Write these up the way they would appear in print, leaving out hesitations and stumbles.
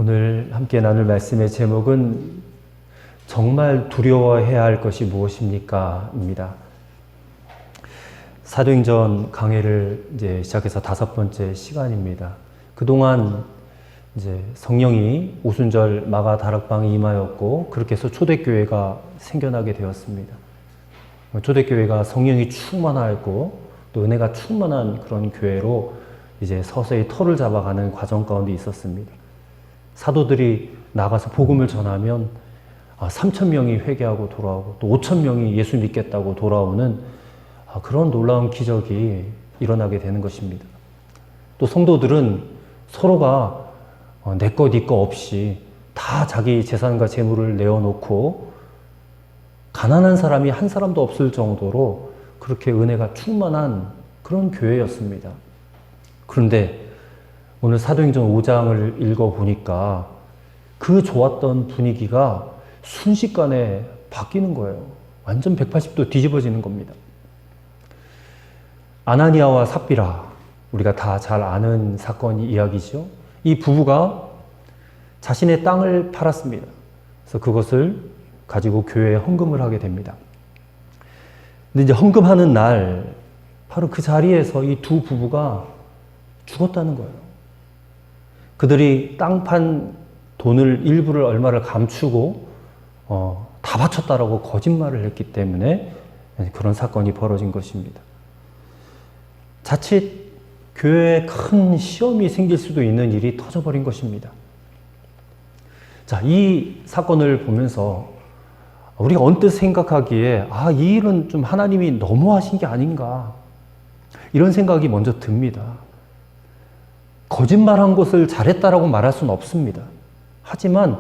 오늘 함께 나눌 말씀의 제목은 정말 두려워해야 할 것이 무엇입니까? 입니다. 사도행전 강해를 이제 시작해서 5번째 시간입니다. 그동안 이제 성령이 오순절 마가 다락방에 임하였고, 그렇게 해서 초대교회가 생겨나게 되었습니다. 초대교회가 성령이 충만하였고, 또 은혜가 충만한 그런 교회로 이제 서서히 터를 잡아가는 과정 가운데 있었습니다. 사도들이 나가서 복음을 전하면 3,000명이 회개하고 돌아오고, 또 5,000명이 예수 믿겠다고 돌아오는 그런 놀라운 기적이 일어나게 되는 것입니다. 또 성도들은 서로가 내 것, 네 것 없이 다 자기 재산과 재물을 내어놓고, 가난한 사람이 한 사람도 없을 정도로 그렇게 은혜가 충만한 그런 교회였습니다. 그런데 오늘 사도행전 5장을 읽어보니까 그 좋았던 분위기가 순식간에 바뀌는 거예요. 완전 180도 뒤집어지는 겁니다. 아나니아와 삽비라, 우리가 다 잘 아는 사건 이야기죠. 이 부부가 자신의 땅을 팔았습니다. 그래서 그것을 가지고 교회에 헌금을 하게 됩니다. 근데 이제 헌금하는 날, 바로 그 자리에서 이 두 부부가 죽었다는 거예요. 그들이 땅 판 돈을 일부를 얼마를 감추고 다 바쳤다라고 거짓말을 했기 때문에 그런 사건이 벌어진 것입니다. 자칫 교회에 큰 시험이 생길 수도 있는 일이 터져버린 것입니다. 자, 이 사건을 보면서 우리가 언뜻 생각하기에 이 일은 좀 하나님이 너무하신 게 아닌가, 이런 생각이 먼저 듭니다. 거짓말한 것을 잘했다라고 말할 수는 없습니다. 하지만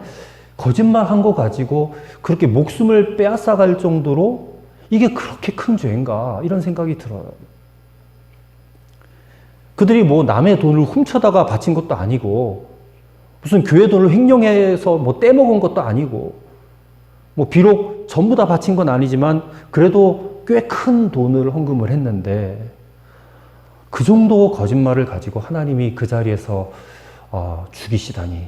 거짓말한 거 가지고 그렇게 목숨을 빼앗아갈 정도로 이게 그렇게 큰 죄인가, 이런 생각이 들어요. 그들이 뭐 남의 돈을 훔쳐다가 바친 것도 아니고, 무슨 교회 돈을 횡령해서 뭐 떼먹은 것도 아니고, 뭐 비록 전부 다 바친 건 아니지만 그래도 꽤 큰 돈을 헌금을 했는데, 그 정도 거짓말을 가지고 하나님이 그 자리에서 죽이시다니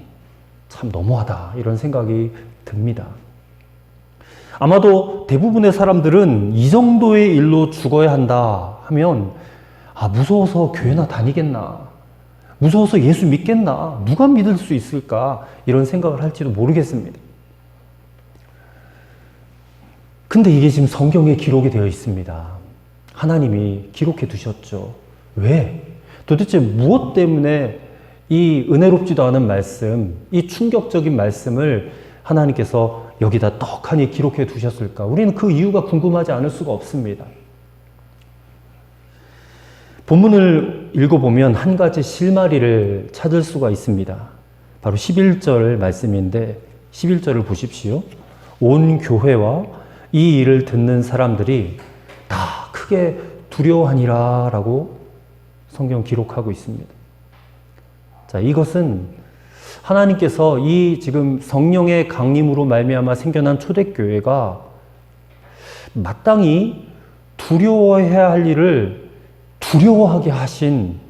참 너무하다, 이런 생각이 듭니다. 아마도 대부분의 사람들은 이 정도의 일로 죽어야 한다 하면 무서워서 교회나 다니겠나, 무서워서 예수 믿겠나, 누가 믿을 수 있을까, 이런 생각을 할지도 모르겠습니다. 근데 이게 지금 성경에 기록이 되어 있습니다. 하나님이 기록해 두셨죠. 왜? 도대체 무엇 때문에 이 은혜롭지도 않은 말씀, 이 충격적인 말씀을 하나님께서 여기다 떡하니 기록해 두셨을까? 우리는 그 이유가 궁금하지 않을 수가 없습니다. 본문을 읽어보면 한 가지 실마리를 찾을 수가 있습니다. 바로 11절 말씀인데, 11절을 보십시오. 온 교회와 이 일을 듣는 사람들이 다 크게 두려워하니라 라고 성경 기록하고 있습니다. 자, 이것은 하나님께서 이 지금 성령의 강림으로 말미암아 생겨난 초대교회가 마땅히 두려워해야 할 일을 두려워하게 하신,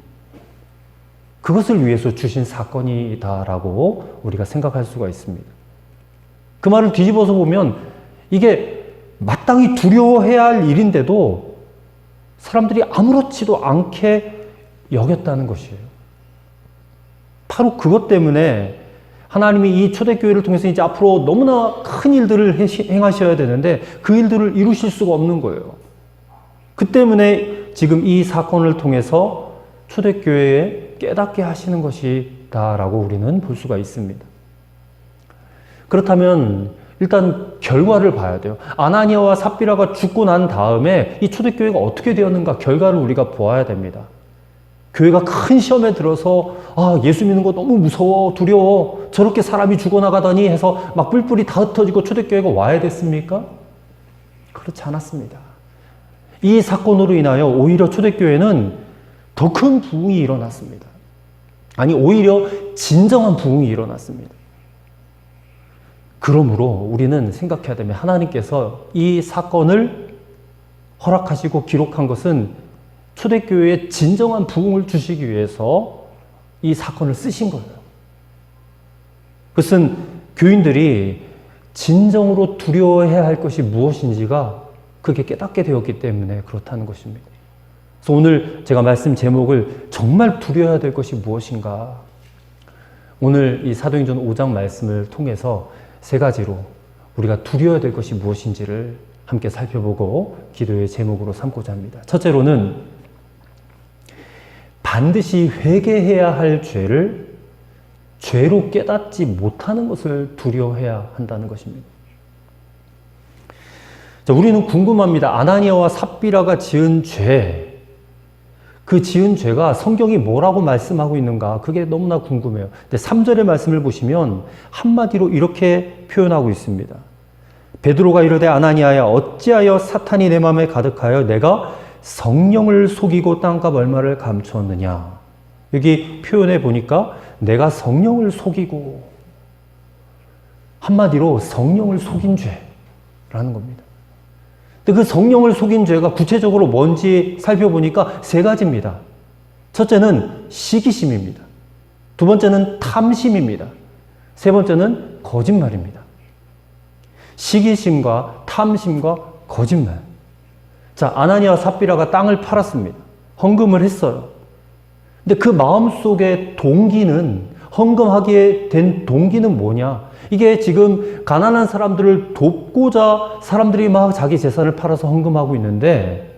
그것을 위해서 주신 사건이다라고 우리가 생각할 수가 있습니다. 그 말을 뒤집어서 보면 이게 마땅히 두려워해야 할 일인데도 사람들이 아무렇지도 않게 여겼다는 것이에요. 바로 그것 때문에 하나님이 이 초대교회를 통해서 이제 앞으로 너무나 큰 일들을 행하셔야 되는데 그 일들을 이루실 수가 없는 거예요. 그 때문에 지금 이 사건을 통해서 초대교회에 깨닫게 하시는 것이다라고 우리는 볼 수가 있습니다. 그렇다면 일단 결과를 봐야 돼요. 아나니아와 삽비라가 죽고 난 다음에 이 초대교회가 어떻게 되었는가, 결과를 우리가 보아야 됩니다. 교회가 큰 시험에 들어서 예수 믿는 거 너무 무서워, 두려워, 저렇게 사람이 죽어나가다니 해서 막 뿔뿔이 다 흩어지고 초대교회가 와야 됐습니까? 그렇지 않았습니다. 이 사건으로 인하여 오히려 초대교회는 더 큰 부흥이 일어났습니다. 아니, 오히려 진정한 부흥이 일어났습니다. 그러므로 우리는 생각해야 됩니다. 하나님께서 이 사건을 허락하시고 기록한 것은 초대교회에 진정한 부흥을 주시기 위해서 이 사건을 쓰신 거예요. 그것은 교인들이 진정으로 두려워해야 할 것이 무엇인지가 그렇게 깨닫게 되었기 때문에 그렇다는 것입니다. 그래서 오늘 제가 말씀 제목을 정말 두려워해야 될 것이 무엇인가? 오늘 이 사도행전 5장 말씀을 통해서 세 가지로 우리가 두려워야 될 것이 무엇인지를 함께 살펴보고 기도의 제목으로 삼고자 합니다. 첫째로는 반드시 회개해야 할 죄를 죄로 깨닫지 못하는 것을 두려워해야 한다는 것입니다. 자, 우리는 궁금합니다. 아나니아와 삽비라가 지은 죄, 그 지은 죄가 성경이 뭐라고 말씀하고 있는가? 그게 너무나 궁금해요. 근데 3절의 말씀을 보시면 한마디로 이렇게 표현하고 있습니다. 베드로가 이르되 아나니아야 어찌하여 사탄이 내 마음에 가득하여 내가 성령을 속이고 땅값 얼마를 감추었느냐. 여기 표현해 보니까 내가 성령을 속이고, 한마디로 성령을 속인 죄라는 겁니다. 근데 그 성령을 속인 죄가 구체적으로 뭔지 살펴보니까 세 가지입니다. 첫째는 시기심입니다. 두 번째는 탐심입니다. 세 번째는 거짓말입니다. 시기심과 탐심과 거짓말. 자, 아나니아와 삽비라가 땅을 팔았습니다. 헌금을 했어요. 근데 그 마음속의 동기는, 헌금하게 된 동기는 뭐냐? 이게 지금 가난한 사람들을 돕고자 사람들이 막 자기 재산을 팔아서 헌금하고 있는데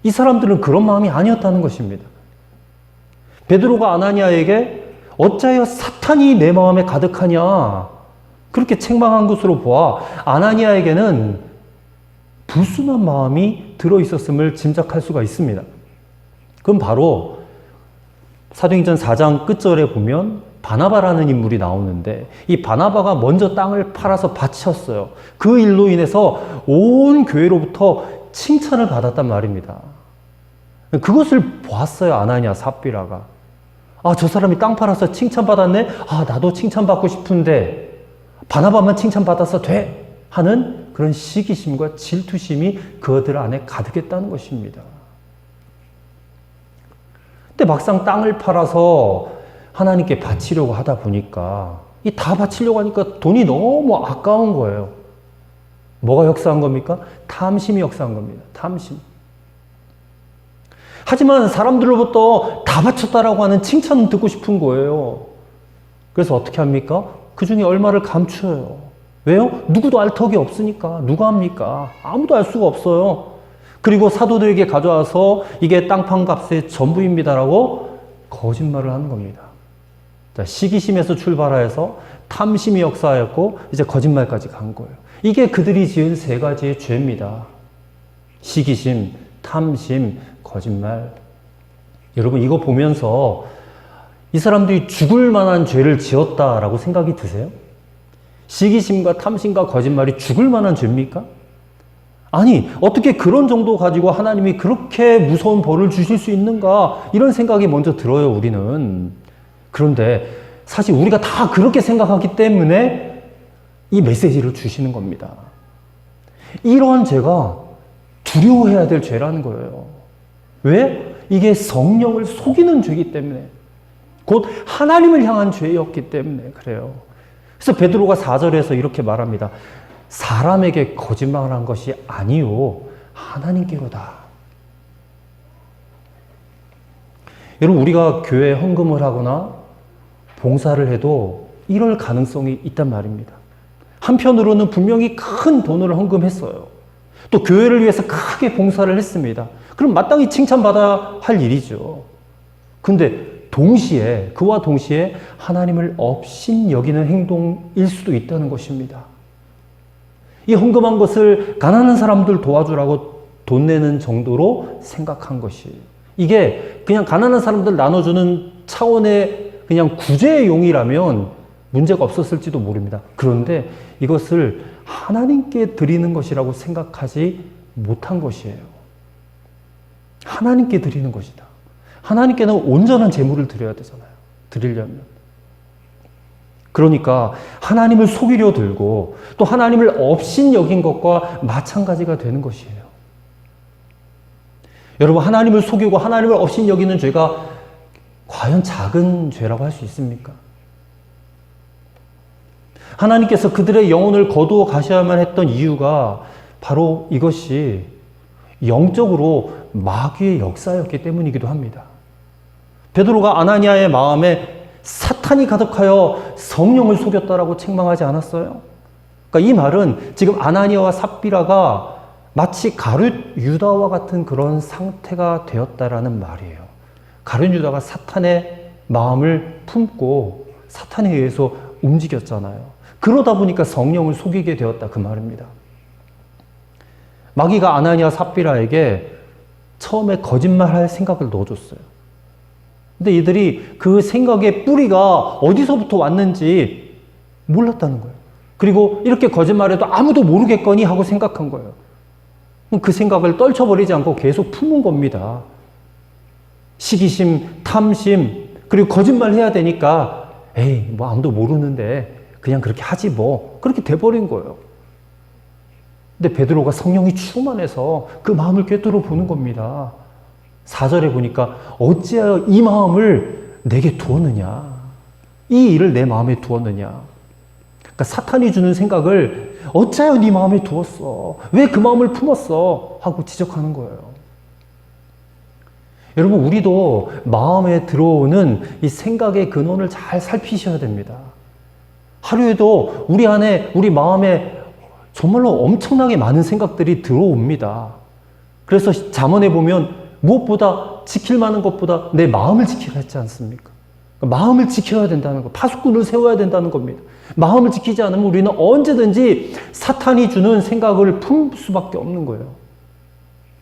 이 사람들은 그런 마음이 아니었다는 것입니다. 베드로가 아나니아에게 어찌하여 사탄이 내 마음에 가득하냐? 그렇게 책망한 것으로 보아 아나니아에게는 불순한 마음이 들어있었음을 짐작할 수가 있습니다. 그럼 바로 사도행전 4장 끝절에 보면 바나바라는 인물이 나오는데 이 바나바가 먼저 땅을 팔아서 바쳤어요. 그 일로 인해서 온 교회로부터 칭찬을 받았단 말입니다. 그것을 보았어요. 아나니아 삽비라가. 아, 저 사람이 땅 팔아서 칭찬받았네? 아, 나도 칭찬받고 싶은데 바나바만 칭찬받아서 돼? 하는 그런 시기심과 질투심이 그들 안에 가득했다는 것입니다. 근데 막상 땅을 팔아서 하나님께 바치려고 하다 보니까 이 다 바치려고 하니까 돈이 너무 아까운 거예요. 뭐가 역사한 겁니까? 탐심이 역사한 겁니다. 탐심. 하지만 사람들로부터 다 바쳤다라고 하는 칭찬은 듣고 싶은 거예요. 그래서 어떻게 합니까? 그 중에 얼마를 감춰요. 왜요? 누구도 알 턱이 없으니까. 누가 합니까? 아무도 알 수가 없어요. 그리고 사도들에게 가져와서 이게 땅판 값의 전부입니다라고 거짓말을 하는 겁니다. 자, 시기심에서 출발해서 탐심이 역사하였고 이제 거짓말까지 간 거예요. 이게 그들이 지은 세 가지의 죄입니다. 시기심, 탐심, 거짓말. 여러분 이거 보면서 이 사람들이 죽을 만한 죄를 지었다라고 생각이 드세요? 시기심과 탐심과 거짓말이 죽을 만한 죄입니까? 아니, 어떻게 그런 정도 가지고 하나님이 그렇게 무서운 벌을 주실 수 있는가? 이런 생각이 먼저 들어요, 우리는. 그런데 사실 우리가 다 그렇게 생각하기 때문에 이 메시지를 주시는 겁니다. 이러한 죄가 두려워해야 될 죄라는 거예요. 왜? 이게 성령을 속이는 죄이기 때문에. 곧 하나님을 향한 죄였기 때문에 그래요. 그래서 베드로가 4절에서 이렇게 말합니다. 사람에게 거짓말한 것이 아니요 하나님께로다. 여러분 우리가 교회에 헌금을 하거나 봉사를 해도 이럴 가능성이 있단 말입니다. 한편으로는 분명히 큰 돈을 헌금했어요. 또 교회를 위해서 크게 봉사를 했습니다. 그럼 마땅히 칭찬받아야 할 일이죠. 근데 동시에 그와 동시에 하나님을 업신여기는 행동일 수도 있다는 것입니다. 이 헌금한 것을 가난한 사람들 도와주라고 돈 내는 정도로 생각한 것이 이게 그냥 가난한 사람들 나눠주는 차원의 그냥 구제의 용이라면 문제가 없었을지도 모릅니다. 그런데 이것을 하나님께 드리는 것이라고 생각하지 못한 것이에요. 하나님께 드리는 것이다. 하나님께는 온전한 제물을 드려야 되잖아요. 드리려면. 그러니까 하나님을 속이려 들고 또 하나님을 업신여긴 것과 마찬가지가 되는 것이에요. 여러분 하나님을 속이고 하나님을 업신여기는 죄가 과연 작은 죄라고 할 수 있습니까? 하나님께서 그들의 영혼을 거두어 가셔야만 했던 이유가 바로 이것이 영적으로 마귀의 역사였기 때문이기도 합니다. 베드로가 아나니아의 마음에 사탄이 가득하여 성령을 속였다라고 책망하지 않았어요? 그러니까 이 말은 지금 아나니아와 삽비라가 마치 가룟 유다와 같은 그런 상태가 되었다라는 말이에요. 가룟 유다가 사탄의 마음을 품고 사탄에 의해서 움직였잖아요. 그러다 보니까 성령을 속이게 되었다 그 말입니다. 마귀가 아나니아 삽비라에게 처음에 거짓말할 생각을 넣어줬어요. 근데 이들이 그 생각의 뿌리가 어디서부터 왔는지 몰랐다는 거예요. 그리고 이렇게 거짓말해도 아무도 모르겠거니 하고 생각한 거예요. 그 생각을 떨쳐버리지 않고 계속 품은 겁니다. 시기심, 탐심, 그리고 거짓말 해야 되니까 에이 뭐 아무도 모르는데 그냥 그렇게 하지 뭐 그렇게 돼버린 거예요. 근데 베드로가 성령이 충만해서 그 마음을 꿰뚫어 보는 겁니다. 4절에 보니까 어찌하여 이 마음을 내게 두었느냐, 이 일을 내 마음에 두었느냐. 그러니까 사탄이 주는 생각을 어찌하여 네 마음에 두었어, 왜 그 마음을 품었어 하고 지적하는 거예요. 여러분, 우리도 마음에 들어오는 이 생각의 근원을 잘 살피셔야 됩니다. 하루에도 우리 안에, 우리 마음에 정말로 엄청나게 많은 생각들이 들어옵니다. 그래서 잠언에 보면 무엇보다 지킬 만한 것보다 내 마음을 지키라 했지 않습니까? 마음을 지켜야 된다는 거, 파수꾼을 세워야 된다는 겁니다. 마음을 지키지 않으면 우리는 언제든지 사탄이 주는 생각을 품을 수밖에 없는 거예요.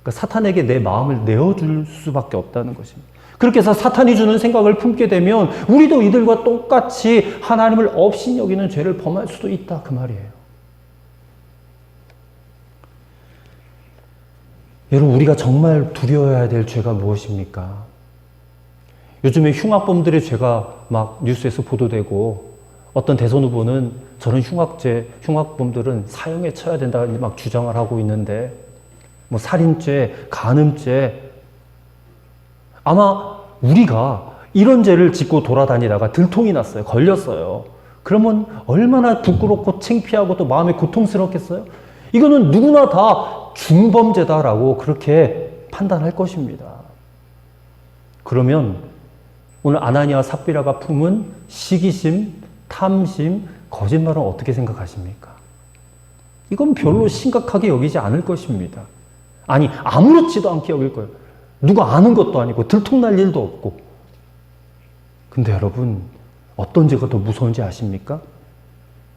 그러니까 사탄에게 내 마음을 내어줄 수밖에 없다는 것입니다. 그렇게 해서 사탄이 주는 생각을 품게 되면 우리도 이들과 똑같이 하나님을 없이 여기는 죄를 범할 수도 있다 그 말이에요. 여러분, 우리가 정말 두려워해야 될 죄가 무엇입니까? 요즘에 흉악범들의 죄가 막 뉴스에서 보도되고 어떤 대선 후보는 저런 흉악범들은 사형에 처해야 된다 막 주장을 하고 있는데 뭐 살인죄, 간음죄, 아마 우리가 이런 죄를 짓고 돌아다니다가 들통이 났어요. 걸렸어요. 그러면 얼마나 부끄럽고 창피하고 또 마음이 고통스럽겠어요? 이거는 누구나 다 중범죄다라고 그렇게 판단할 것입니다. 그러면 오늘 아나니아와 삽비라가 품은 시기심, 탐심, 거짓말은 어떻게 생각하십니까? 이건 별로 심각하게 여기지 않을 것입니다. 아니, 아무렇지도 않게 여길 거예요. 누가 아는 것도 아니고 들통날 일도 없고. 근데 여러분, 어떤 죄가 더 무서운지 아십니까?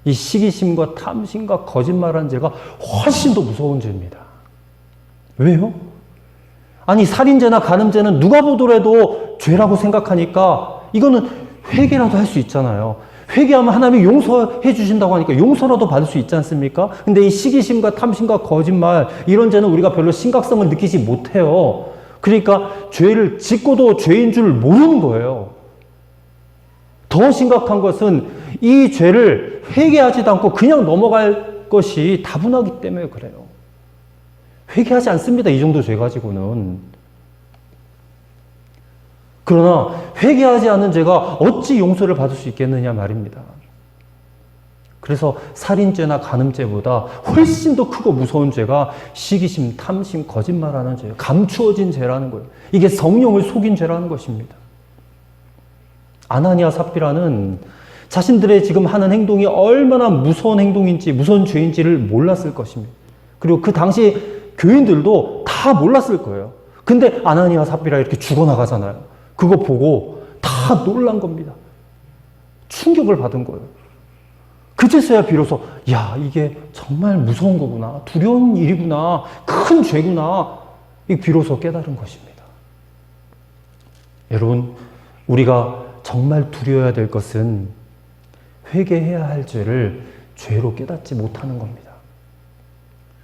이 시기심과 탐심과 거짓말하는 죄가 훨씬 더 무서운 죄입니다. 왜요? 아니, 살인죄나 간음죄는 누가 보더라도 죄라고 생각하니까 이거는 회개라도 할 수 있잖아요. 회개하면 하나님이 용서해 주신다고 하니까 용서라도 받을 수 있지 않습니까? 근데 이 시기심과 탐심과 거짓말, 이런 죄는 우리가 별로 심각성을 느끼지 못해요. 그러니까 죄를 짓고도 죄인 줄 모르는 거예요. 더 심각한 것은 이 죄를 회개하지도 않고 그냥 넘어갈 것이 다분하기 때문에 그래요. 회개하지 않습니다. 이 정도 죄 가지고는. 그러나 회개하지 않은 죄가 어찌 용서를 받을 수 있겠느냐 말입니다. 그래서 살인죄나 간음죄보다 훨씬 더 크고 무서운 죄가 시기심, 탐심, 거짓말하는 죄예요. 감추어진 죄라는 거예요. 이게 성령을 속인 죄라는 것입니다. 아나니아 삽비라는 자신들의 지금 하는 행동이 얼마나 무서운 행동인지, 무서운 죄인지를 몰랐을 것입니다. 그리고 그 당시 교인들도 다 몰랐을 거예요. 근데 아나니아 삽비라 이렇게 죽어나가잖아요. 그거 보고 다 놀란 겁니다. 충격을 받은 거예요. 그제서야 비로소 야, 이게 정말 무서운 거구나, 두려운 일이구나, 큰 죄구나, 이 비로소 깨달은 것입니다. 여러분, 우리가 정말 두려워야 될 것은 회개해야 할 죄를 죄로 깨닫지 못하는 겁니다.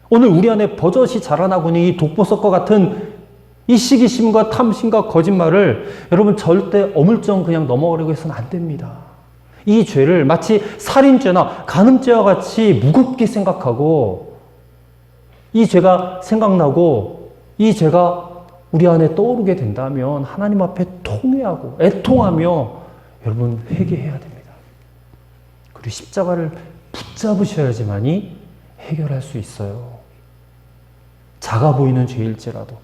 오늘 우리 안에 버젓이 자라나고 있는 이 독버섯과 같은 이 시기심과 탐심과 거짓말을 여러분 절대 어물쩡 그냥 넘어가려고 해서는 안 됩니다. 이 죄를 마치 살인죄나 간음죄와 같이 무겁게 생각하고 이 죄가 생각나고 이 죄가 우리 안에 떠오르게 된다면 하나님 앞에 통회하고 애통하며 여러분 회개해야 됩니다. 그리고 십자가를 붙잡으셔야지만이 해결할 수 있어요. 작아 보이는 죄일지라도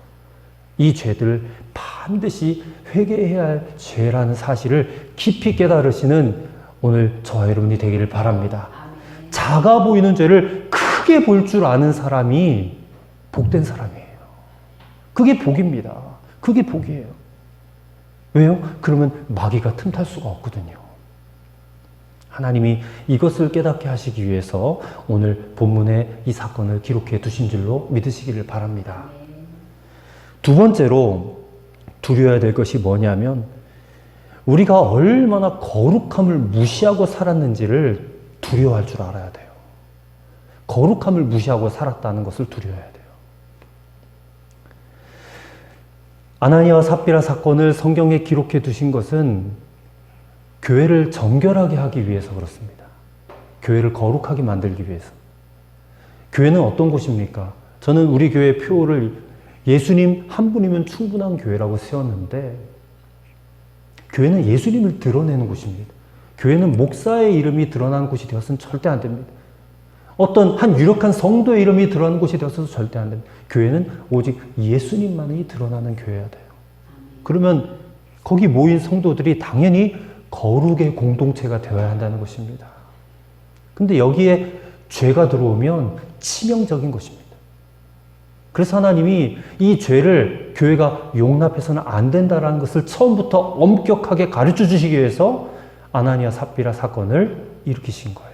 이 죄들 반드시 회개해야 할 죄라는 사실을 깊이 깨달으시는 오늘 저와 여러분이 되기를 바랍니다. 작아 보이는 죄를 크게 볼 줄 아는 사람이 복된 사람이에요. 그게 복입니다. 그게 복이에요. 왜요? 그러면 마귀가 틈탈 수가 없거든요. 하나님이 이것을 깨닫게 하시기 위해서 오늘 본문에 이 사건을 기록해 두신 줄로 믿으시기를 바랍니다. 두 번째로 두려워야 될 것이 뭐냐면 우리가 얼마나 거룩함을 무시하고 살았는지를 두려워할 줄 알아야 돼요. 거룩함을 무시하고 살았다는 것을 두려워해야 돼요. 아나니아와 삽비라 사건을 성경에 기록해 두신 것은 교회를 정결하게 하기 위해서 그렇습니다. 교회를 거룩하게 만들기 위해서. 교회는 어떤 곳입니까? 저는 우리 교회 표를 예수님 한 분이면 충분한 교회라고 세웠는데 교회는 예수님을 드러내는 곳입니다. 교회는 목사의 이름이 드러난 곳이 되어서는 절대 안 됩니다. 어떤 한 유력한 성도의 이름이 드러나는 곳이 되어서도 절대 안 됩니다. 교회는 오직 예수님만이 드러나는 교회여야 돼요. 그러면 거기 모인 성도들이 당연히 거룩의 공동체가 되어야 한다는 것입니다. 근데 여기에 죄가 들어오면 치명적인 것입니다. 그래서 하나님이 이 죄를 교회가 용납해서는 안 된다는 것을 처음부터 엄격하게 가르쳐 주시기 위해서 아나니아 삽비라 사건을 일으키신 거예요.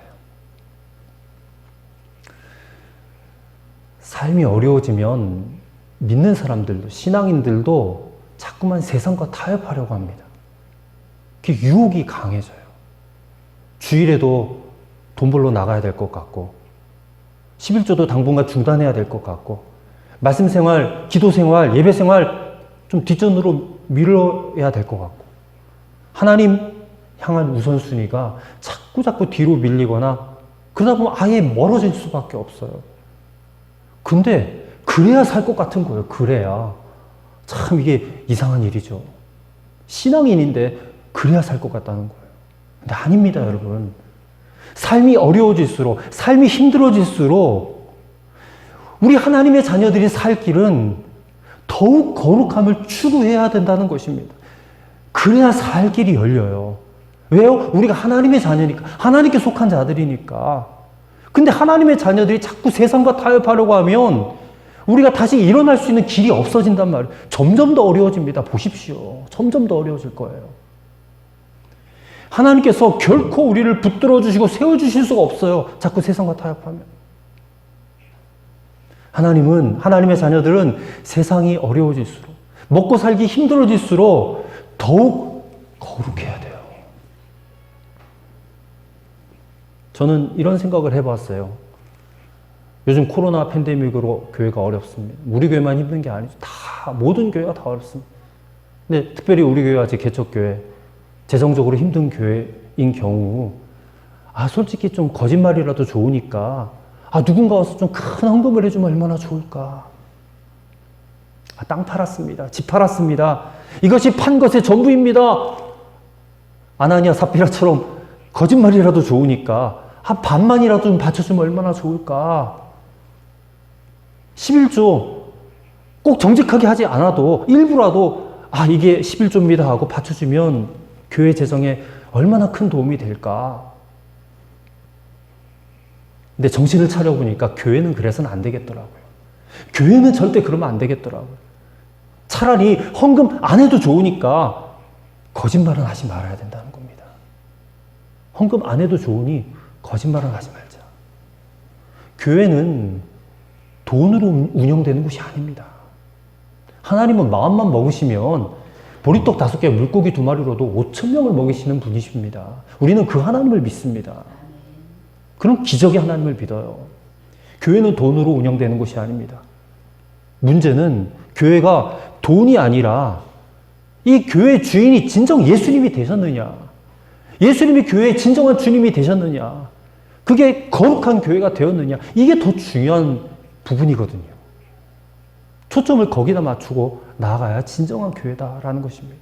삶이 어려워지면 믿는 사람들도, 신앙인들도 자꾸만 세상과 타협하려고 합니다. 그 유혹이 강해져요. 주일에도 돈 벌러 나가야 될 것 같고 11조도 당분간 중단해야 될 것 같고 말씀 생활, 기도 생활, 예배 생활 좀 뒷전으로 미뤄야 될 것 같고 하나님 향한 우선순위가 자꾸 뒤로 밀리거나 그러다 보면 아예 멀어질 수밖에 없어요. 근데 그래야 살 것 같은 거예요. 그래야. 참 이게 이상한 일이죠. 신앙인인데 그래야 살 것 같다는 거예요. 근데 아닙니다, 여러분. 삶이 어려워질수록, 삶이 힘들어질수록 우리 하나님의 자녀들이 살 길은 더욱 거룩함을 추구해야 된다는 것입니다. 그래야 살 길이 열려요. 왜요? 우리가 하나님의 자녀니까, 하나님께 속한 자들이니까. 근데 하나님의 자녀들이 자꾸 세상과 타협하려고 하면 우리가 다시 일어날 수 있는 길이 없어진단 말이에요. 점점 더 어려워집니다. 보십시오. 점점 더 어려워질 거예요. 하나님께서 결코 우리를 붙들어 주시고 세워 주실 수가 없어요. 자꾸 세상과 타협하면. 하나님의 자녀들은 세상이 어려워질수록, 먹고 살기 힘들어질수록 더욱 거룩해야 돼요. 저는 이런 생각을 해봤어요. 요즘 코로나 팬데믹으로 교회가 어렵습니다. 우리 교회만 힘든 게 아니죠. 모든 교회가 다 어렵습니다. 근데 특별히 우리 교회가 제 개척교회, 재정적으로 힘든 교회인 경우, 솔직히 좀 거짓말이라도 좋으니까, 누군가 와서 좀 큰 헌금을 해주면 얼마나 좋을까. 땅 팔았습니다. 집 팔았습니다. 이것이 판 것의 전부입니다. 아나니아 삽비라처럼 거짓말이라도 좋으니까, 반만이라도 좀 바쳐주면 얼마나 좋을까. 11조 꼭 정직하게 하지 않아도 일부라도 이게 11조입니다 하고 바쳐주면 교회 재정에 얼마나 큰 도움이 될까. 근데 정신을 차려보니까 교회는 그래서는 안 되겠더라고요. 교회는 절대 그러면 안 되겠더라고요. 차라리 헌금 안 해도 좋으니까 거짓말은 하지 말아야 된다는 겁니다. 헌금 안 해도 좋으니 거짓말은 하지 말자. 교회는 돈으로 운영되는 곳이 아닙니다. 하나님은 마음만 먹으시면 보리떡 5개, 물고기 2마리로도 5,000명을 먹이시는 분이십니다. 우리는 그 하나님을 믿습니다. 그런 기적의 하나님을 믿어요. 교회는 돈으로 운영되는 곳이 아닙니다. 문제는 교회가 돈이 아니라 이 교회 주인이 진정 예수님이 되셨느냐, 예수님이 교회의 진정한 주님이 되셨느냐, 그게 거룩한 교회가 되었느냐, 이게 더 중요한 부분이거든요. 초점을 거기다 맞추고 나아가야 진정한 교회다라는 것입니다.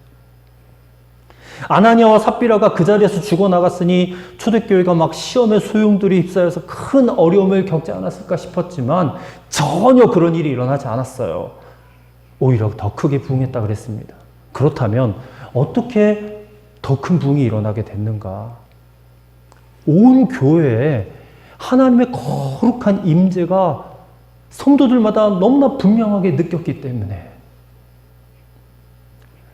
아나니아와 삽비라가 그 자리에서 죽어나갔으니 초대교회가 막 시험의 소용돌이 휩싸여서 큰 어려움을 겪지 않았을까 싶었지만 전혀 그런 일이 일어나지 않았어요. 오히려 더 크게 부흥했다 그랬습니다. 그렇다면 어떻게 더 큰 부흥이 일어나게 됐는가? 온 교회에 하나님의 거룩한 임재가 성도들마다 너무나 분명하게 느꼈기 때문에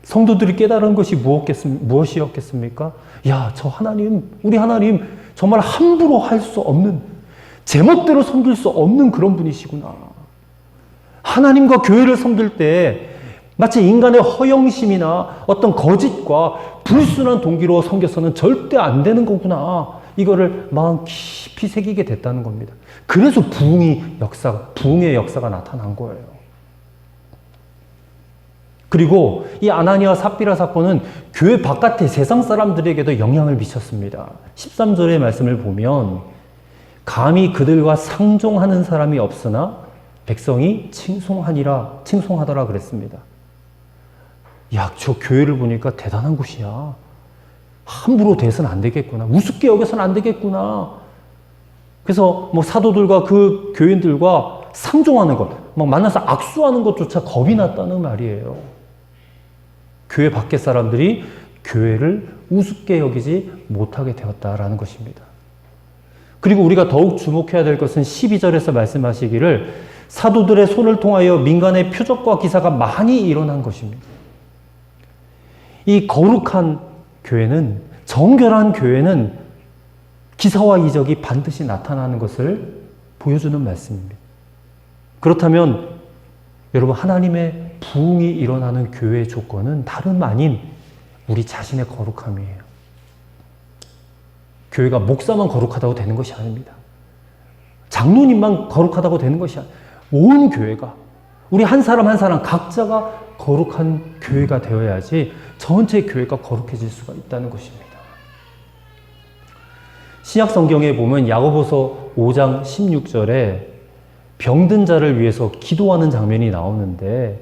성도들이 깨달은 것이 무엇이었겠습니까? 야, 저 하나님, 우리 하나님 정말 함부로 할 수 없는, 제멋대로 섬길 수 없는 그런 분이시구나. 하나님과 교회를 섬길 때 마치 인간의 허영심이나 어떤 거짓과 불순한 동기로 섬겨서는 절대 안 되는 거구나. 이거를 마음 깊이 새기게 됐다는 겁니다. 그래서 부흥의 역사가 나타난 거예요. 그리고 이 아나니아 삽비라 사건은 교회 바깥의 세상 사람들에게도 영향을 미쳤습니다. 13절의 말씀을 보면 감히 그들과 상종하는 사람이 없으나 백성이 칭송하더라 그랬습니다. 야, 저 교회를 보니까 대단한 곳이야. 함부로 대해서는 안 되겠구나. 우습게 여겨서는 안 되겠구나. 그래서 뭐 사도들과 그 교인들과 상종하는 것, 막 만나서 악수하는 것조차 겁이 났다는 말이에요. 교회 밖의 사람들이 교회를 우습게 여기지 못하게 되었다라는 것입니다. 그리고 우리가 더욱 주목해야 될 것은 12절에서 말씀하시기를 사도들의 손을 통하여 민간의 표적과 기사가 많이 일어난 것입니다. 이 거룩한 교회는, 정결한 교회는 기사와 이적이 반드시 나타나는 것을 보여주는 말씀입니다. 그렇다면 여러분, 하나님의 부흥이 일어나는 교회의 조건은 다름 아닌 우리 자신의 거룩함이에요. 교회가 목사만 거룩하다고 되는 것이 아닙니다. 장로님만 거룩하다고 되는 것이 아닙니다. 온 교회가, 우리 한 사람 한 사람 각자가 거룩한 교회가 되어야지 전체 교회가 거룩해질 수가 있다는 것입니다. 신약 성경에 보면 야고보서 5장 16절에 병든 자를 위해서 기도하는 장면이 나오는데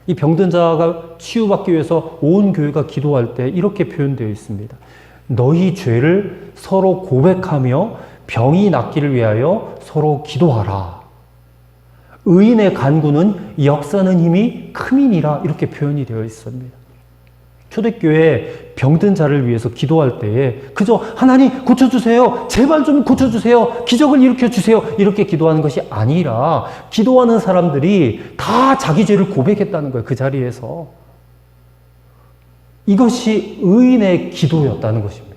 이 병든 자가 치유받기 위해서 온 교회가 기도할 때 이렇게 표현되어 있습니다. 너희 죄를 서로 고백하며 병이 낫기를 위하여 서로 기도하라. 의인의 간구는 역사는 힘이 크민이라 이렇게 표현이 되어 있습니다. 초대교회 병든 자를 위해서 기도할 때에 그저 하나님 고쳐주세요. 제발 좀 고쳐주세요. 기적을 일으켜주세요. 이렇게 기도하는 것이 아니라 기도하는 사람들이 다 자기 죄를 고백했다는 거예요. 그 자리에서. 이것이 의인의 기도였다는 것입니다.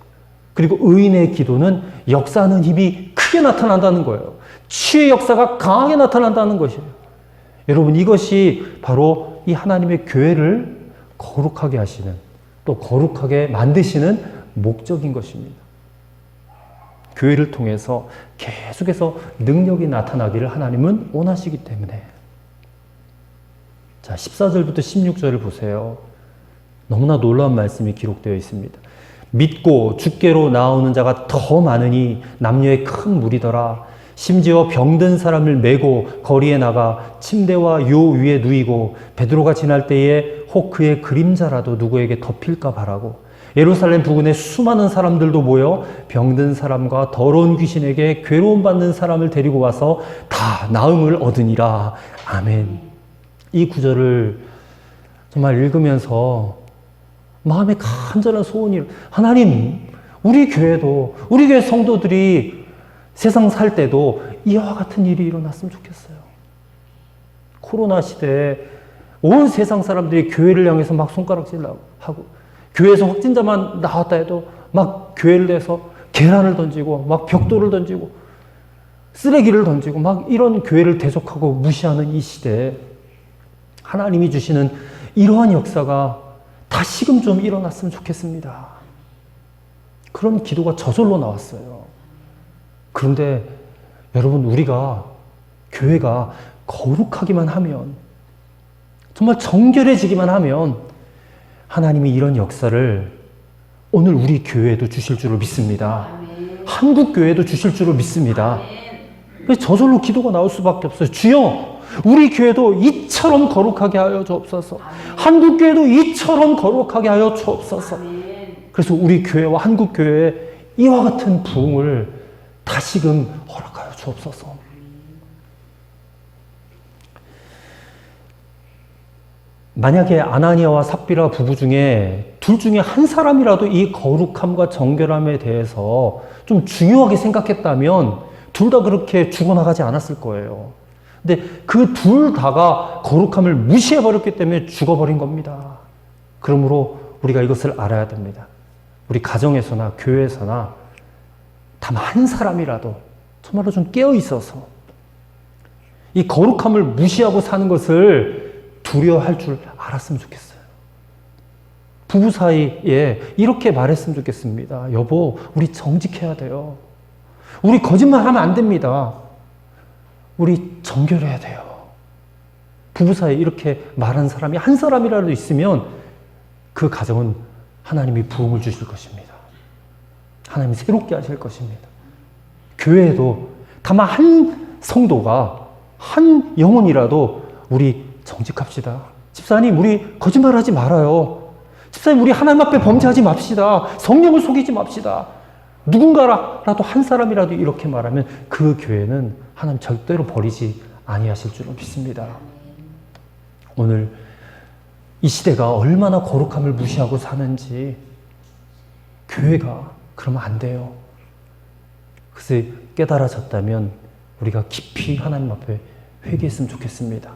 그리고 의인의 기도는 역사하는 힘이 크게 나타난다는 거예요. 치유의 역사가 강하게 나타난다는 것이에요. 여러분, 이것이 바로 이 하나님의 교회를 거룩하게 하시는, 또 거룩하게 만드시는 목적인 것입니다. 교회를 통해서 계속해서 능력이 나타나기를 하나님은 원하시기 때문에. 자, 14절부터 16절을 보세요. 너무나 놀라운 말씀이 기록되어 있습니다. 믿고 주께로 나오는 자가 더 많으니 남녀의 큰 무리더라. 심지어 병든 사람을 메고 거리에 나가 침대와 요 위에 누이고 베드로가 지날 때에 혹 그의 그림자라도 누구에게 덮일까 바라고 예루살렘 부근에 수많은 사람들도 모여 병든 사람과 더러운 귀신에게 괴로움 받는 사람을 데리고 와서 다 나음을 얻으니라. 아멘. 이 구절을 정말 읽으면서 마음에 간절한 소원이, 하나님, 우리 교회도, 우리 교회 성도들이 세상 살 때도 이와 같은 일이 일어났으면 좋겠어요. 코로나 시대에 온 세상 사람들이 교회를 향해서 막 손가락질하고 하고, 교회에서 확진자만 나왔다 해도 막 교회를 내서 계란을 던지고 막 벽돌을 던지고 쓰레기를 던지고 막 이런 교회를 대적하고 무시하는 이 시대에 하나님이 주시는 이러한 역사가 다시금 좀 일어났으면 좋겠습니다. 그런 기도가 저절로 나왔어요. 그런데 여러분, 우리가, 교회가 거룩하기만 하면, 정말 정결해지기만 하면 하나님이 이런 역사를 오늘 우리 교회에도 주실 줄을 믿습니다. 아멘. 한국 교회도 주실 줄을 믿습니다. 그래서 저절로 기도가 나올 수밖에 없어요. 주여, 우리 교회도 이처럼 거룩하게 하여 주옵소서. 아멘. 한국 교회도 이처럼 거룩하게 하여 주옵소서. 아멘. 그래서 우리 교회와 한국 교회에 이와 같은 부흥을 다시금 허락하여 주옵소서. 만약에 아나니아와 삽비라 부부 중에 둘 중에 한 사람이라도 이 거룩함과 정결함에 대해서 좀 중요하게 생각했다면 둘 다 그렇게 죽어나가지 않았을 거예요. 근데 그 둘 다가 거룩함을 무시해버렸기 때문에 죽어버린 겁니다. 그러므로 우리가 이것을 알아야 됩니다. 우리 가정에서나 교회에서나 단 한 사람이라도 정말로 좀 깨어 있어서 이 거룩함을 무시하고 사는 것을 두려워할 줄 알았으면 좋겠어요. 부부 사이에 이렇게 말했으면 좋겠습니다. 여보, 우리 정직해야 돼요. 우리 거짓말하면 안 됩니다. 우리 정결해야 돼요. 부부 사이에 이렇게 말하는 사람이 한 사람이라도 있으면 그 가정은 하나님이 부흥을 주실 것입니다. 하나님이 새롭게 하실 것입니다. 교회에도 다만 한 성도가, 한 영혼이라도 우리 정직합시다. 집사님, 우리 거짓말하지 말아요. 집사님, 우리 하나님 앞에 범죄하지 맙시다. 성령을 속이지 맙시다. 누군가라도 한 사람이라도 이렇게 말하면 그 교회는 하나님 절대로 버리지 아니하실 줄로 믿습니다. 오늘 이 시대가 얼마나 거룩함을 무시하고 사는지 교회가 그러면 안 돼요. 그래서 깨달아졌다면 우리가 깊이 하나님 앞에 회개했으면 좋겠습니다.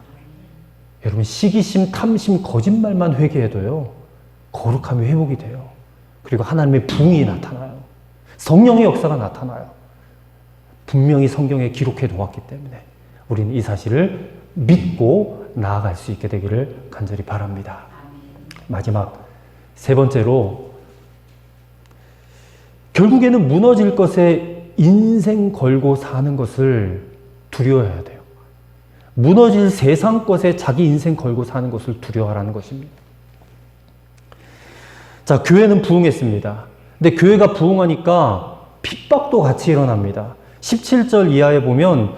여러분, 시기심, 탐심, 거짓말만 회개해도요, 거룩함이 회복이 돼요. 그리고 하나님의 부흥이 나타나요. 성령의 역사가 나타나요. 분명히 성경에 기록해 놓았기 때문에 우리는 이 사실을 믿고 나아갈 수 있게 되기를 간절히 바랍니다. 마지막 세 번째로, 결국에는 무너질 것에 인생 걸고 사는 것을 두려워해야 돼요. 무너질 세상 것에 자기 인생 걸고 사는 것을 두려워하라는 것입니다. 자, 교회는 부흥했습니다. 근데 교회가 부흥하니까 핍박도 같이 일어납니다. 17절 이하에 보면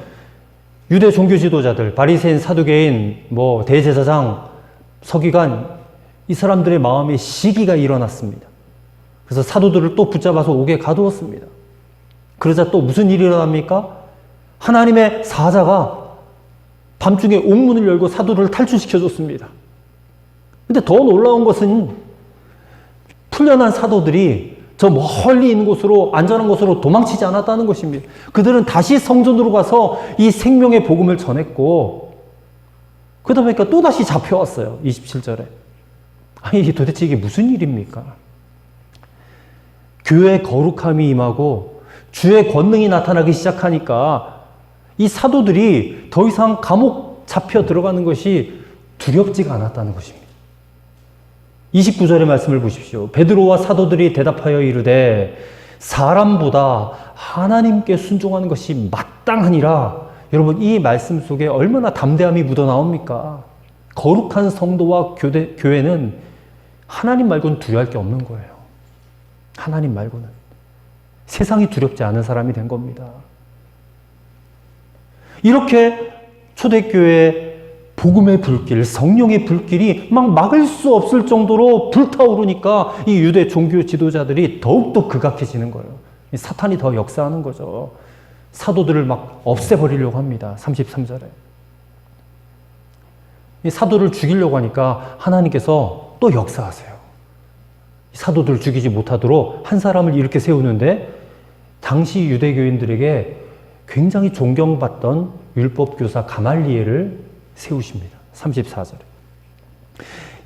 유대 종교 지도자들, 바리새인, 사두개인, 대제사장, 서기관, 이 사람들의 마음에 시기가 일어났습니다. 그래서 사도들을 또 붙잡아서 옥에 가두었습니다. 그러자 또 무슨 일이 일어납니까? 하나님의 사자가 밤중에 옥문을 열고 사도들을 탈출시켜줬습니다. 근데 더 놀라운 것은 풀려난 사도들이 저 멀리 있는 곳으로, 안전한 곳으로 도망치지 않았다는 것입니다. 그들은 다시 성전으로 가서 이 생명의 복음을 전했고, 그러다 보니까 또다시 잡혀왔어요. 27절에. 아니, 도대체 이게 무슨 일입니까? 교회의 거룩함이 임하고 주의 권능이 나타나기 시작하니까 이 사도들이 더 이상 감옥 잡혀 들어가는 것이 두렵지가 않았다는 것입니다. 29절의 말씀을 보십시오. 베드로와 사도들이 대답하여 이르되 사람보다 하나님께 순종하는 것이 마땅하니라. 여러분, 이 말씀 속에 얼마나 담대함이 묻어나옵니까? 거룩한 성도와 교회는 하나님 말고는 두려워할 게 없는 거예요. 하나님 말고는. 세상이 두렵지 않은 사람이 된 겁니다. 이렇게 초대교회의 복음의 불길, 성령의 불길이 막 막을 수 없을 정도로 불타오르니까 이 유대 종교 지도자들이 더욱더 극악해지는 거예요. 사탄이 더 역사하는 거죠. 사도들을 막 없애버리려고 합니다. 33절에. 이 사도를 죽이려고 하니까 하나님께서 또 역사하세요. 사도들을 죽이지 못하도록 한 사람을 이렇게 세우는데, 당시 유대교인들에게 굉장히 존경받던 율법교사 가말리엘을 세우십니다. 34절에.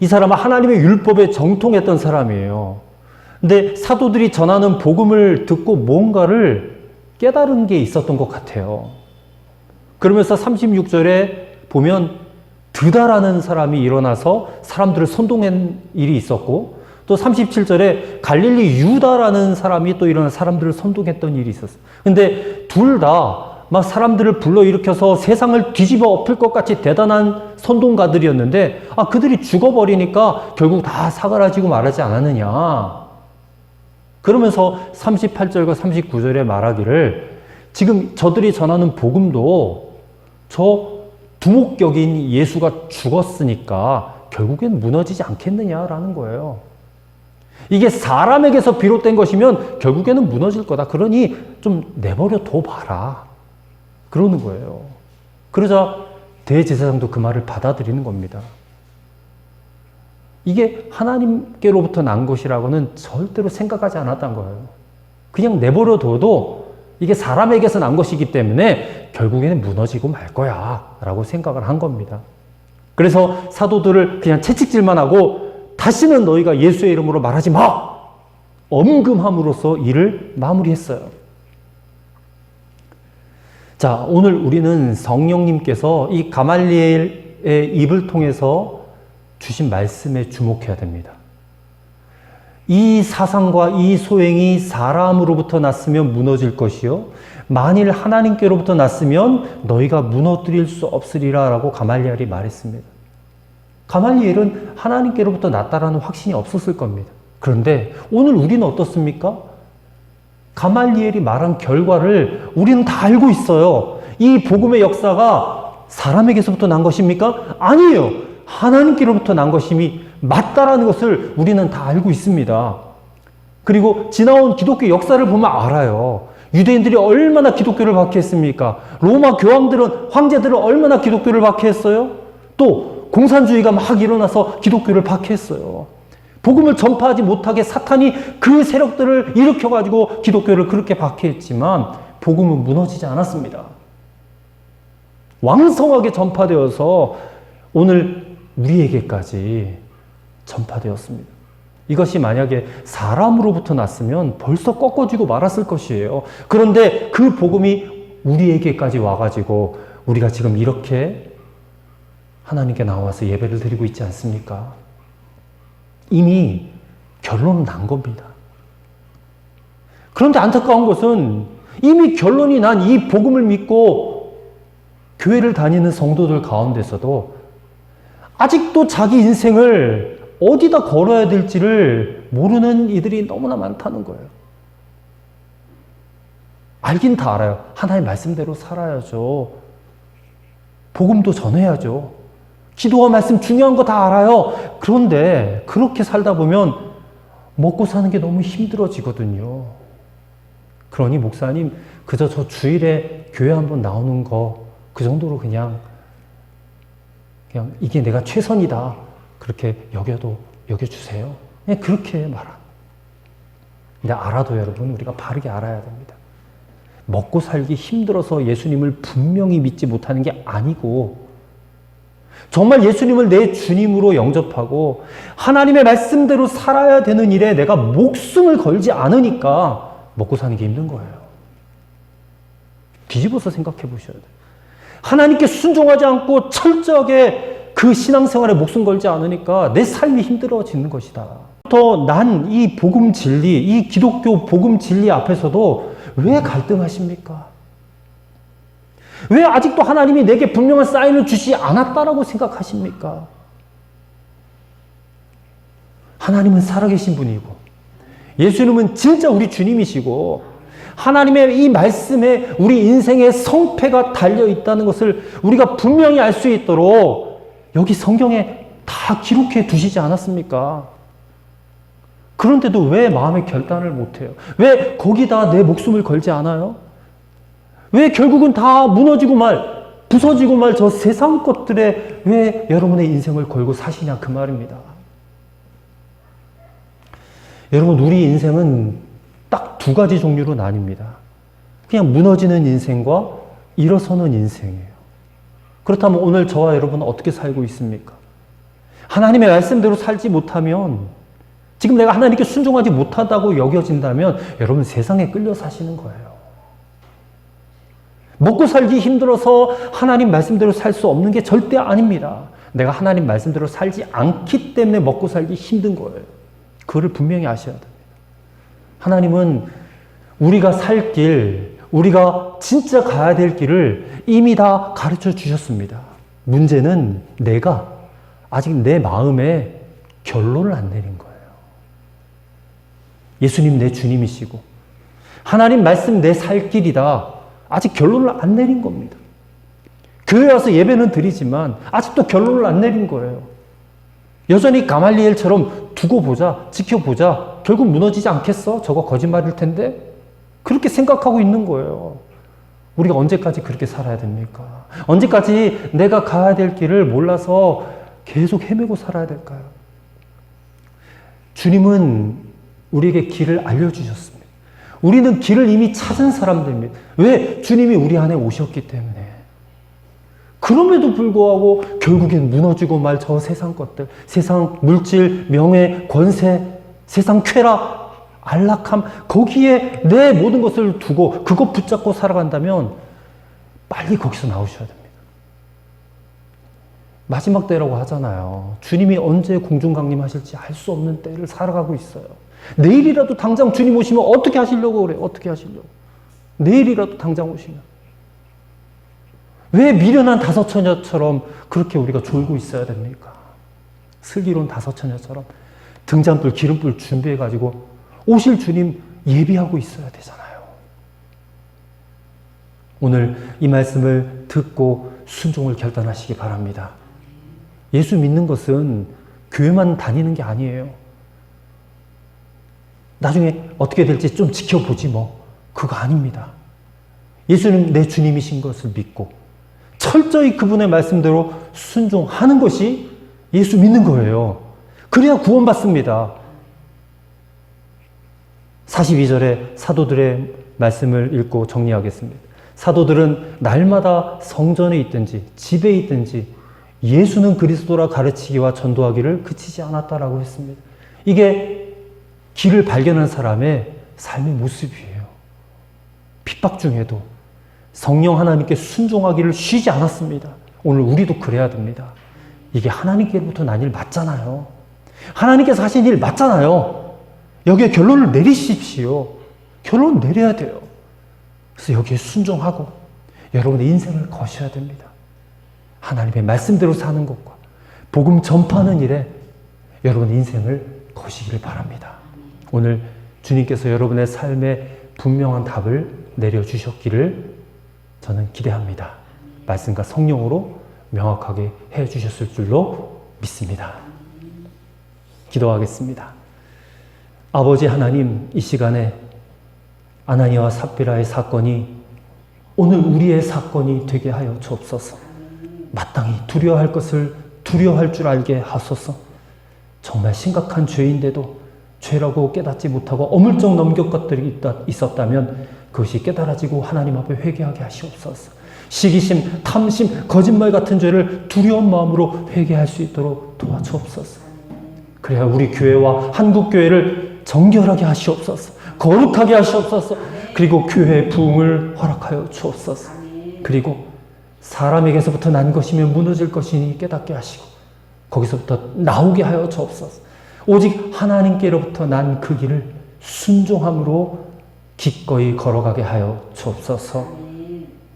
이 사람은 하나님의 율법에 정통했던 사람이에요. 근데 사도들이 전하는 복음을 듣고 뭔가를 깨달은 게 있었던 것 같아요. 그러면서 36절에 보면 드다라는 사람이 일어나서 사람들을 선동한 일이 있었고, 또 37절에 갈릴리 유다라는 사람이 또 일어나 사람들을 선동했던 일이 있었어요. 근데 둘 다 막 사람들을 불러일으켜서 세상을 뒤집어 엎을 것 같이 대단한 선동가들이었는데, 그들이 죽어버리니까 결국 다 사그라지고 말하지 않았느냐. 그러면서 38절과 39절에 말하기를, 지금 저들이 전하는 복음도 저 두목격인 예수가 죽었으니까 결국엔 무너지지 않겠느냐라는 거예요. 이게 사람에게서 비롯된 것이면 결국에는 무너질 거다. 그러니 좀 내버려 둬봐라. 그러는 거예요. 그러자 대제사장도 그 말을 받아들이는 겁니다. 이게 하나님께로부터 난 것이라고는 절대로 생각하지 않았던 거예요. 그냥 내버려 둬도 이게 사람에게서 난 것이기 때문에 결국에는 무너지고 말 거야 라고 생각을 한 겁니다. 그래서 사도들을 그냥 채찍질만 하고 다시는 너희가 예수의 이름으로 말하지 마! 엄금함으로써 일을 마무리했어요. 자, 오늘 우리는 성령님께서 이 가말리엘의 입을 통해서 주신 말씀에 주목해야 됩니다. 이 사상과 이 소행이 사람으로부터 났으면 무너질 것이요 만일 하나님께로부터 났으면 너희가 무너뜨릴 수 없으리라 라고 가말리엘이 말했습니다. 가말리엘은 하나님께로부터 났다라는 확신이 없었을 겁니다. 그런데 오늘 우리는 어떻습니까? 가말리엘이 말한 결과를 우리는 다 알고 있어요. 이 복음의 역사가 사람에게서부터 난 것입니까? 아니에요. 하나님께로부터 난 것임이 맞다라는 것을 우리는 다 알고 있습니다. 그리고 지나온 기독교 역사를 보면 알아요. 유대인들이 얼마나 기독교를 박해했습니까? 로마 교황들은, 황제들은 얼마나 기독교를 박해했어요? 또 공산주의가 막 일어나서 기독교를 박해했어요. 복음을 전파하지 못하게 사탄이 그 세력들을 일으켜가지고 기독교를 그렇게 박해했지만 복음은 무너지지 않았습니다. 왕성하게 전파되어서 오늘 우리에게까지 전파되었습니다. 이것이 만약에 사람으로부터 났으면 벌써 꺾어지고 말았을 것이에요. 그런데 그 복음이 우리에게까지 와가지고 우리가 지금 이렇게 하나님께 나와서 예배를 드리고 있지 않습니까? 이미 결론은 난 겁니다. 그런데 안타까운 것은 이미 결론이 난 이 복음을 믿고 교회를 다니는 성도들 가운데서도 아직도 자기 인생을 어디다 걸어야 될지를 모르는 이들이 너무나 많다는 거예요. 알긴 다 알아요. 하나님의 말씀대로 살아야죠. 복음도 전해야죠. 기도와 말씀 중요한 거 다 알아요. 그런데 그렇게 살다 보면 먹고 사는 게 너무 힘들어지거든요. 그러니 목사님, 그저 저 주일에 교회 한번 나오는 거 그 정도로 그냥 이게 내가 최선이다. 그렇게 여겨주세요. 그냥 그렇게 말합니다. 근데 알아도 여러분, 우리가 바르게 알아야 됩니다. 먹고 살기 힘들어서 예수님을 분명히 믿지 못하는 게 아니고, 정말 예수님을 내 주님으로 영접하고 하나님의 말씀대로 살아야 되는 일에 내가 목숨을 걸지 않으니까 먹고 사는 게 힘든 거예요. 뒤집어서 생각해 보셔야 돼요. 하나님께 순종하지 않고 철저하게 그 신앙생활에 목숨 걸지 않으니까 내 삶이 힘들어지는 것이다. 난 이 복음 진리, 이 기독교 복음 진리 앞에서도 왜 갈등하십니까? 왜 아직도 하나님이 내게 분명한 사인을 주시지 않았다라고 생각하십니까? 하나님은 살아계신 분이고 예수님은 진짜 우리 주님이시고 하나님의 이 말씀에 우리 인생의 성패가 달려있다는 것을 우리가 분명히 알 수 있도록 여기 성경에 다 기록해 두시지 않았습니까? 그런데도 왜 마음의 결단을 못해요? 왜 거기다 내 목숨을 걸지 않아요? 왜 결국은 다 무너지고 부서지고 저 세상 것들에 왜 여러분의 인생을 걸고 사시냐 그 말입니다. 여러분, 우리 인생은 딱 두 가지 종류로 나뉩니다. 그냥 무너지는 인생과 일어서는 인생이에요. 그렇다면 오늘 저와 여러분은 어떻게 살고 있습니까? 하나님의 말씀대로 살지 못하면, 지금 내가 하나님께 순종하지 못하다고 여겨진다면 여러분 세상에 끌려 사시는 거예요. 먹고 살기 힘들어서 하나님 말씀대로 살 수 없는 게 절대 아닙니다. 내가 하나님 말씀대로 살지 않기 때문에 먹고 살기 힘든 거예요. 그거를 분명히 아셔야 됩니다. 하나님은 우리가 살 길, 우리가 진짜 가야 될 길을 이미 다 가르쳐 주셨습니다. 문제는 내가 아직 내 마음에 결론을 안 내린 거예요. 예수님 내 주님이시고 하나님 말씀 내 살 길이다. 아직 결론을 안 내린 겁니다. 교회 와서 예배는 드리지만 아직도 결론을 안 내린 거예요. 여전히 가말리엘처럼 두고 보자, 지켜보자, 결국 무너지지 않겠어? 저거 거짓말일 텐데? 그렇게 생각하고 있는 거예요. 우리가 언제까지 그렇게 살아야 됩니까? 언제까지 내가 가야 될 길을 몰라서 계속 헤매고 살아야 될까요? 주님은 우리에게 길을 알려주셨습니다. 우리는 길을 이미 찾은 사람들입니다. 왜? 주님이 우리 안에 오셨기 때문에. 그럼에도 불구하고 결국엔 무너지고 말 저 세상 것들, 세상 물질, 명예, 권세, 세상 쾌락, 안락함, 거기에 내 모든 것을 두고 그것 붙잡고 살아간다면 빨리 거기서 나오셔야 됩니다. 마지막 때라고 하잖아요. 주님이 언제 공중 강림하실지 알 수 없는 때를 살아가고 있어요. 내일이라도 당장 주님 오시면 어떻게 하시려고 그래요? 어떻게 하시려고? 내일이라도 당장 오시면. 왜 미련한 다섯 처녀처럼 그렇게 우리가 졸고 있어야 됩니까? 슬기로운 다섯 처녀처럼 등잔불, 기름불 준비해가지고 오실 주님 예비하고 있어야 되잖아요. 오늘 이 말씀을 듣고 순종을 결단하시기 바랍니다. 예수 믿는 것은 교회만 다니는 게 아니에요. 나중에 어떻게 될지 좀 지켜보지 뭐. 그거 아닙니다. 예수는 내 주님이신 것을 믿고 철저히 그분의 말씀대로 순종하는 것이 예수 믿는 거예요. 그래야 구원받습니다. 42절에 사도들의 말씀을 읽고 정리하겠습니다. 사도들은 날마다 성전에 있든지 집에 있든지 예수는 그리스도라 가르치기와 전도하기를 그치지 않았다라고 했습니다. 이게 길을 발견한 사람의 삶의 모습이에요. 핍박 중에도 성령 하나님께 순종하기를 쉬지 않았습니다. 오늘 우리도 그래야 됩니다. 이게 하나님께로부터 난 일 맞잖아요. 하나님께서 하신 일 맞잖아요. 여기에 결론을 내리십시오. 결론 내려야 돼요. 그래서 여기에 순종하고 여러분의 인생을 거셔야 됩니다. 하나님의 말씀대로 사는 것과 복음 전파하는 일에 여러분의 인생을 거시기를 바랍니다. 오늘 주님께서 여러분의 삶에 분명한 답을 내려주셨기를 저는 기대합니다. 말씀과 성령으로 명확하게 해주셨을 줄로 믿습니다. 기도하겠습니다. 아버지 하나님, 이 시간에 아나니아와 삽비라의 사건이 오늘 우리의 사건이 되게 하여 주옵소서. 마땅히 두려워할 것을 두려워할 줄 알게 하소서. 정말 심각한 죄인데도 죄라고 깨닫지 못하고 어물쩍 넘길 것들이 있었다면 그것이 깨달아지고 하나님 앞에 회개하게 하시옵소서. 시기심, 탐심, 거짓말 같은 죄를 두려운 마음으로 회개할 수 있도록 도와주옵소서. 그래야 우리 교회와 한국교회를 정결하게 하시옵소서. 거룩하게 하시옵소서. 그리고 교회의 부흥을 허락하여 주옵소서. 그리고 사람에게서부터 난 것이면 무너질 것이니 깨닫게 하시고 거기서부터 나오게 하여 주옵소서. 오직 하나님께로부터 난 그 길을 순종함으로 기꺼이 걸어가게 하여 주옵소서.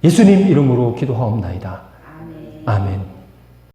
예수님 이름으로 기도하옵나이다. 아멘.